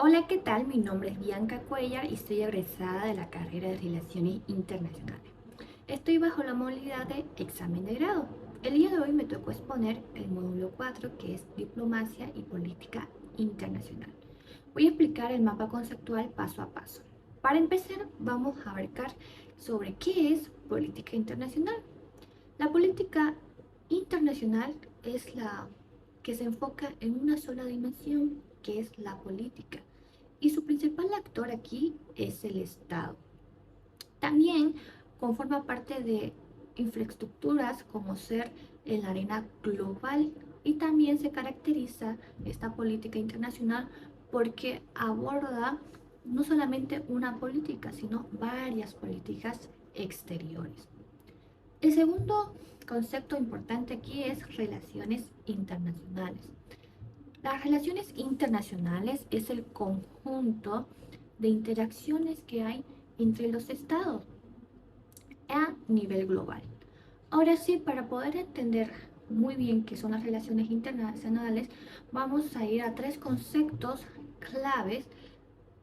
Hola, ¿qué tal? Mi nombre es Bianca Cuellar y soy egresada de la carrera de Relaciones Internacionales. Estoy bajo la modalidad de examen de grado. El día de hoy me tocó exponer el módulo 4, que es Diplomacia y Política Internacional. Voy a explicar el mapa conceptual paso a paso. Para empezar, vamos a abarcar sobre qué es política internacional. La política internacional es la que se enfoca en una sola dimensión, que es la política, y su principal actor aquí es el Estado. También conforma parte de infraestructuras como ser en la arena global, y también se caracteriza esta política internacional porque aborda no solamente una política, sino varias políticas exteriores. El segundo concepto importante aquí es relaciones internacionales. Las relaciones internacionales es el conjunto de interacciones que hay entre los estados a nivel global. Ahora sí, para poder entender muy bien qué son las relaciones internacionales, vamos a ir a tres conceptos claves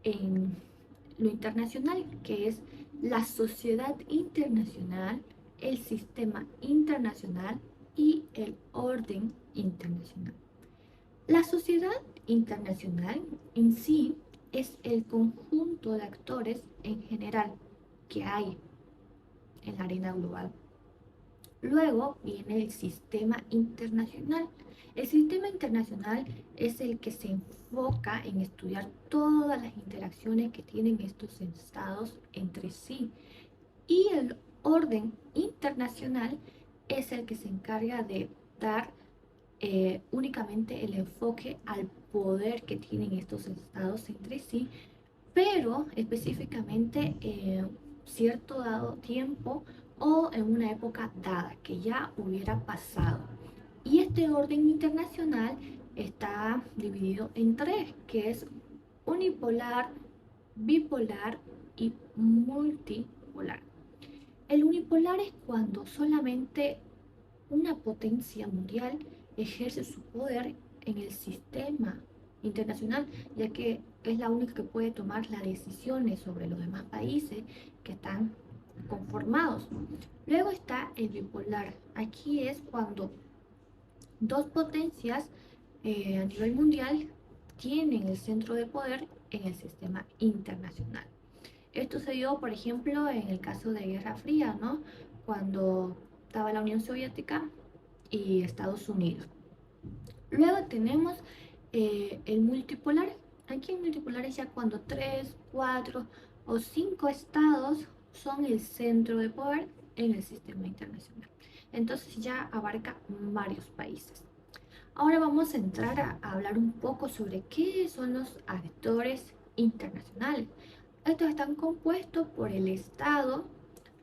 en lo internacional, que es la sociedad internacional, el sistema internacional y el orden internacional. La sociedad internacional en sí es el conjunto de actores en general que hay en la arena global. Luego viene el sistema internacional. El sistema internacional es el que se enfoca en estudiar todas las interacciones que tienen estos estados entre sí. Y el orden internacional es el que se encarga de dar únicamente el enfoque al poder que tienen estos estados entre sí, pero específicamente cierto dado tiempo o en una época dada que ya hubiera pasado. Y este orden internacional está dividido en tres, que es unipolar, bipolar y multipolar. El unipolar es cuando solamente una potencia mundial ejerce su poder en el sistema internacional, ya que es la única que puede tomar las decisiones sobre los demás países que están conformados. Luego está el bipolar. Aquí es cuando dos potencias a nivel mundial tienen el centro de poder en el sistema internacional. Esto se dio, por ejemplo, en el caso de Guerra Fría, ¿no? Cuando estaba la Unión Soviética y Estados Unidos. Luego tenemos el multipolar. Aquí en multipolar es ya cuando 3, 4 o 5 estados son el centro de poder en el sistema internacional. Entonces ya abarca varios países. Ahora vamos a entrar a hablar un poco sobre qué son los actores internacionales. Estos están compuestos por el Estado,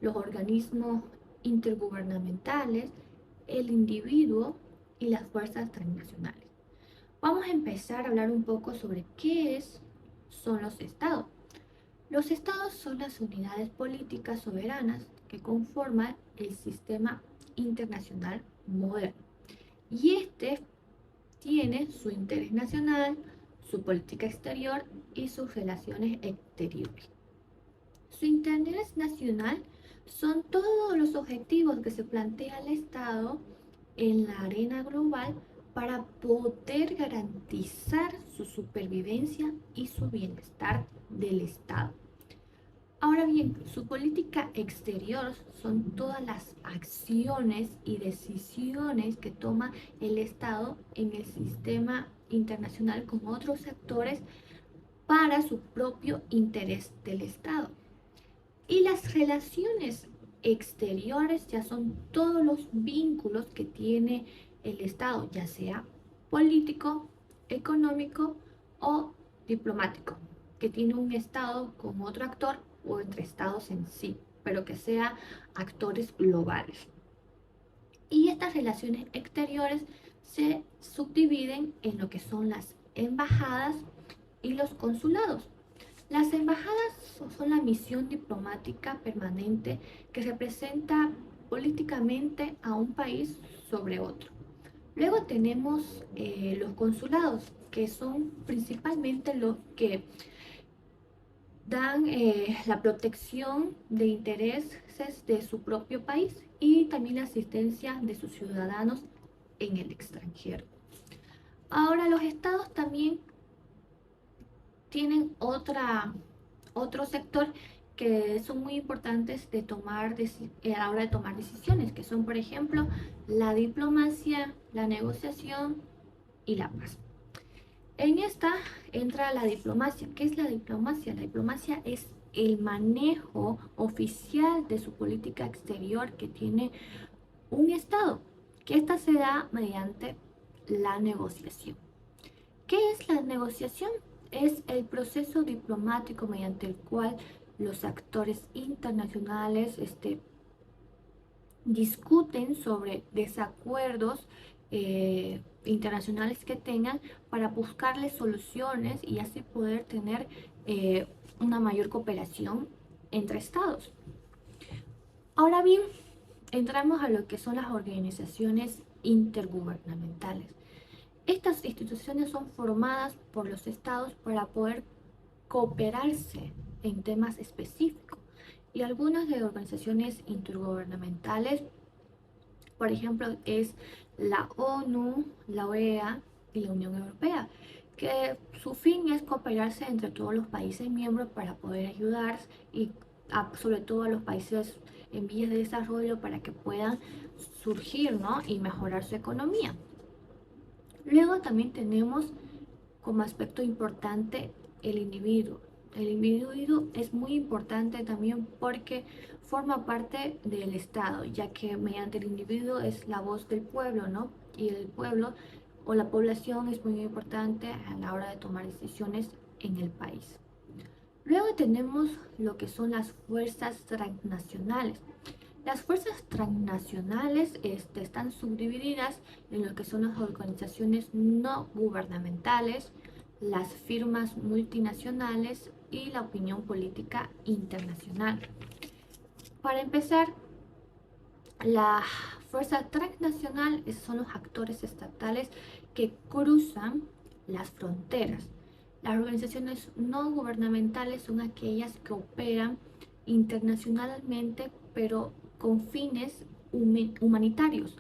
los organismos intergubernamentales, el individuo y las fuerzas transnacionales. Vamos a empezar a hablar un poco sobre son los estados. Los estados son las unidades políticas soberanas que conforman el sistema internacional moderno. Y este tiene su interés nacional, su política exterior y sus relaciones exteriores. Su interés nacional son todos los objetivos que se plantea el Estado en la arena global para poder garantizar su supervivencia y su bienestar del Estado. Ahora bien, su política exterior son todas las acciones y decisiones que toma el Estado en el sistema internacional con otros actores para su propio interés del Estado. Y las relaciones exteriores ya son todos los vínculos que tiene el Estado, ya sea político, económico o diplomático, que tiene un Estado con otro actor o entre estados en sí, pero que sea actores globales. Y estas relaciones exteriores se subdividen en lo que son las embajadas y los consulados. Las embajadas son la misión diplomática permanente que representa políticamente a un país sobre otro. Luego tenemos los consulados, que son principalmente los que dan la protección de intereses de su propio país y también la asistencia de sus ciudadanos en el extranjero. Ahora, los estados también tienen otro sector que son muy importantes de tomar a la hora de tomar decisiones, que son, por ejemplo, la diplomacia, la negociación y la paz. En esta entra la diplomacia. ¿Qué es la diplomacia? La diplomacia es el manejo oficial de su política exterior que tiene un Estado, que esta se da mediante la negociación. ¿Qué es la negociación? Es el proceso diplomático mediante el cual los actores internacionales discuten sobre desacuerdos internacionales que tengan para buscarle soluciones y así poder tener una mayor cooperación entre estados. Ahora bien, entramos a lo que son las organizaciones intergubernamentales. Estas instituciones son formadas por los estados para poder cooperarse en temas específicos. Y algunas de organizaciones intergubernamentales, por ejemplo, es la ONU, la OEA y la Unión Europea, que su fin es cooperarse entre todos los países miembros para poder ayudar y sobre todo a los países en vías de desarrollo para que puedan surgir, ¿no? Y mejorar su economía. Luego también tenemos como aspecto importante el individuo. El individuo es muy importante también porque forma parte del Estado, ya que mediante el individuo es la voz del pueblo, ¿no? Y el pueblo o la población es muy importante a la hora de tomar decisiones en el país. Luego tenemos lo que son las fuerzas transnacionales. Las fuerzas transnacionales están subdivididas en lo que son las organizaciones no gubernamentales, las firmas multinacionales y la opinión política internacional. Para empezar, la fuerza transnacional son los actores estatales que cruzan las fronteras. Las organizaciones no gubernamentales son aquellas que operan internacionalmente, pero con fines humanitarios,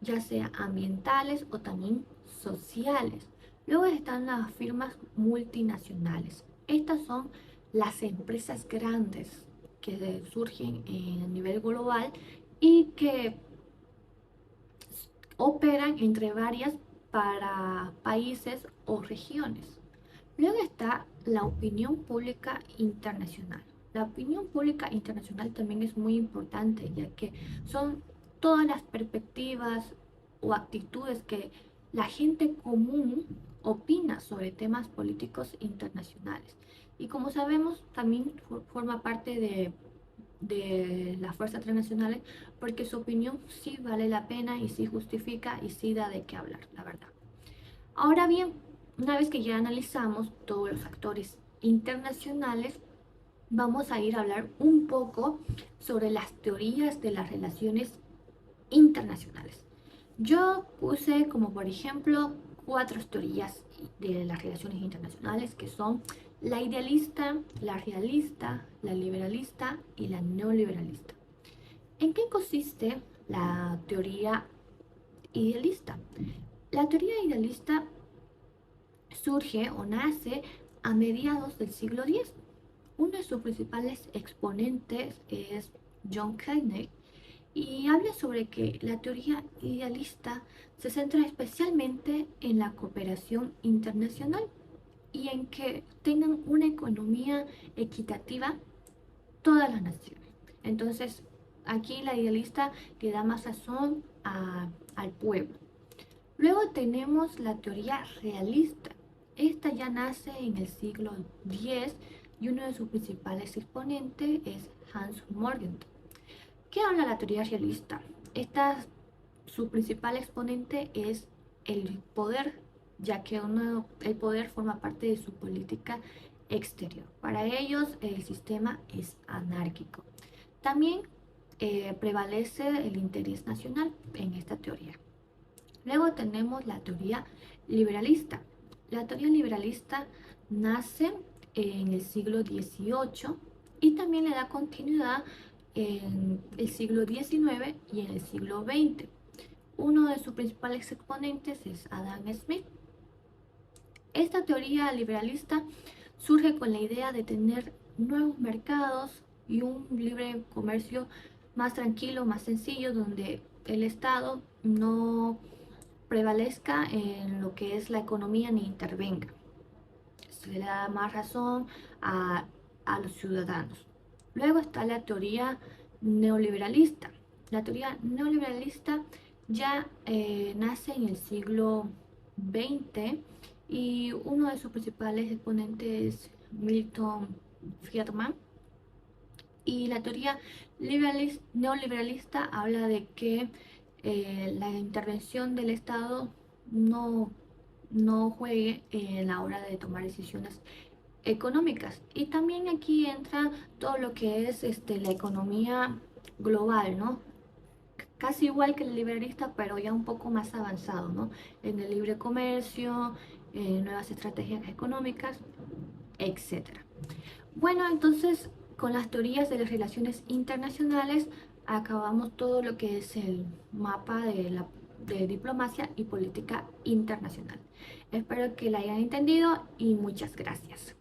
ya sea ambientales o también sociales. Luego están las firmas multinacionales. Estas son las empresas grandes que surgen a nivel global y que operan entre varias para países o regiones. Luego está la opinión pública internacional. La opinión pública internacional también es muy importante, ya que son todas las perspectivas o actitudes que la gente común opina sobre temas políticos internacionales. Y como sabemos, también forma parte de las fuerzas transnacionales porque su opinión sí vale la pena y sí justifica y sí da de qué hablar, la verdad. Ahora bien, una vez que ya analizamos todos los actores internacionales, vamos a ir a hablar un poco sobre las teorías de las relaciones internacionales. Yo puse como por ejemplo cuatro teorías de las relaciones internacionales que son la idealista, la realista, la liberalista y la neoliberalista. ¿En qué consiste la teoría idealista? La teoría idealista surge o nace a mediados del siglo X. Uno de sus principales exponentes es John Kennedy y habla sobre que la teoría idealista se centra especialmente en la cooperación internacional y en que tengan una economía equitativa todas las naciones. Entonces, aquí la idealista le da más razón al pueblo. Luego tenemos la teoría realista. Esta ya nace en el siglo X y uno de sus principales exponentes es Hans Morgenthau. ¿Qué habla la teoría realista? Su principal exponente es el poder, ya que el poder forma parte de su política exterior. Para ellos el sistema es anárquico. También prevalece el interés nacional en esta teoría. Luego tenemos la teoría liberalista. La teoría liberalista nace en el siglo XVIII y también le da continuidad en el siglo XIX y en el siglo XX. Uno de sus principales exponentes es Adam Smith. Esta teoría liberalista surge con la idea de tener nuevos mercados y un libre comercio más tranquilo, más sencillo, donde el Estado no prevalezca en lo que es la economía ni intervenga. Se le da más razón a, a los ciudadanos. Luego está la teoría neoliberalista. La teoría neoliberalista ya nace en el siglo XX y uno de sus principales exponentes es Milton Friedman. Y la teoría neoliberalista habla de que la intervención del Estado no, no juegue en la hora de tomar decisiones económicas. Y también aquí entra todo lo que es la economía global, ¿no? Casi igual que el liberalista, pero ya un poco más avanzado, ¿no? En el libre comercio, nuevas estrategias económicas, etcétera. Bueno, entonces con las teorías de las relaciones internacionales acabamos todo lo que es el mapa de diplomacia y política internacional. Espero que la hayan entendido y muchas gracias.